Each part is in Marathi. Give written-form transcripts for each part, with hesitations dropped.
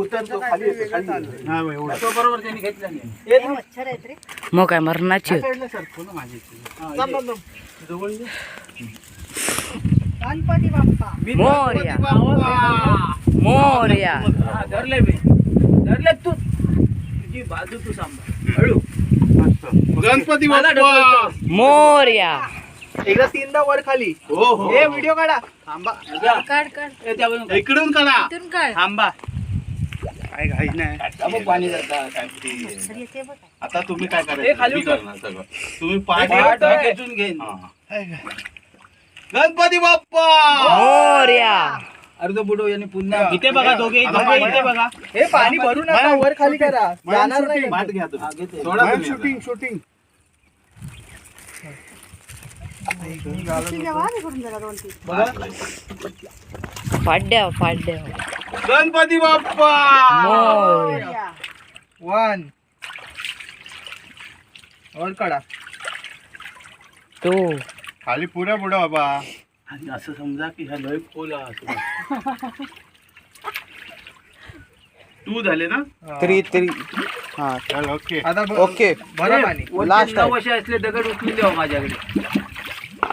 उतरतो खाली येतो, खाली येतो. हा मग एवढं. तो बरोबर त्यांनी घेतला नाही. मच्छर आहेत रे. मग काय मरणाची साईडला सरकतो ना माझी इथे. हा, ये. जवळ ये. गणपती बाप्पा. मी मोरया. गणपती बाप्पा. मोरया. हा, धरले मी. धरले तू. तुझी बाजू तू सांभाळ. हळू. गणपती मला बाप्पा. ढकलतोस. मोरया. एकदा तीनदा वर खाली. हो हो हे व्हिडिओ काढा. थांबा. जा. काढ काढ. ए, त्यावरून काढ. इकडून काढा. इथून काढ. थांबा. काय घाई नाही. थांबा, पाणी जातं. मच्छर येते बघ. आता तुम्ही काय हे करायचं खाली मी उतर. करणार सगळं. तुम्ही पाय पाठ ठेवा. खेचून घेईन. हा. गणपती बाप्पा. मोरया. अर्ध बुडो यांनी पुन्हा इथे बघा, दोघे इथे बघा. हे पाणी भरू नका, वर खाली करा. जाणार नाही. पाठ घ्या हा, तुम्ही. घेते. सोडा तुम्ही आता. किती घ्यावा रे करून जरा 2-3. बघा. फाड्या फाड्या. गणपती बाप्पा. मोरया. 1 वर काढा. टू. खाली पुऱ्या पुढं बाबा. आणि असं समजा की ह्या लय खोल असं. तू झाले ना. 3 हा चल ओके. आता ओके बरं पाणी लास्ट वर्ष असले दगड उचलून द्यावा माझ्याकडे.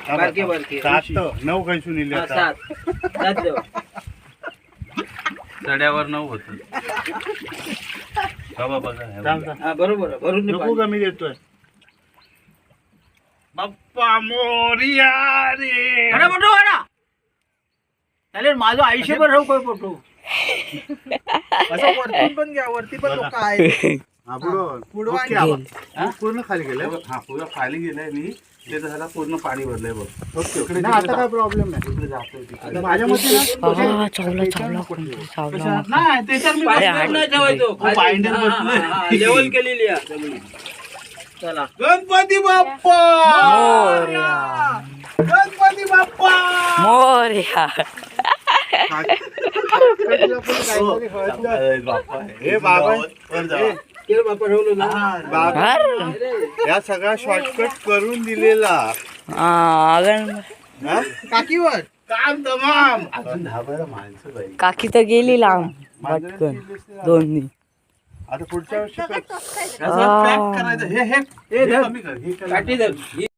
बारके बारके 7 9 कैसून इले हा, आता. 7 देवा. चढ्यावर 9 होत. बाबा बघा हा बरोबर आहे. भरून दे नको पाणी. का मी देतोय. बाप्पा मोरिया रे. खरं फोटो काढा. चालेल, माझं आयुष्यभर राहू काय फोटो. असं वरतून पण घ्या, वरती पण लोक आहेत. हा पुढं पुढं ओके आणि- आबा. पूर्ण खाली गेलंय. हा पूर्ण खाली गेलंय मी. ते झाला पूर्ण पाणी भरलंय बघ. Okay okay. आता काय प्रॉब्लेम नाही. तिकडे जातोय तिकडे. माझ्या मते ना चावला चावला कोणतरी चावला. नाही त्याच्यात मी पाणी बसलोय. नाही ठेवायचो. हो, बाइंडर बसलोय. लेवल केलेली आहे जमीन. चला. गणपती बाप्पा. मोरया. गणपती बाप्पा. मोरया. हे बाबा वर जावा. केलं बापा ठेवलं ना. बाबा अरे. या सगळा शॉर्टकट करून दिलेला. अगं हा? काकीवर काम तमाम. अजून 10-12 माणसं पाहिजे. काकी तर गेली लांब पटकन दोन्ही. आता पुढच्या वर्षी सगळं टोचायचं. असं पॅक करायचं. हे हे धर. कमी कर. हे कमी कर. काठी धर.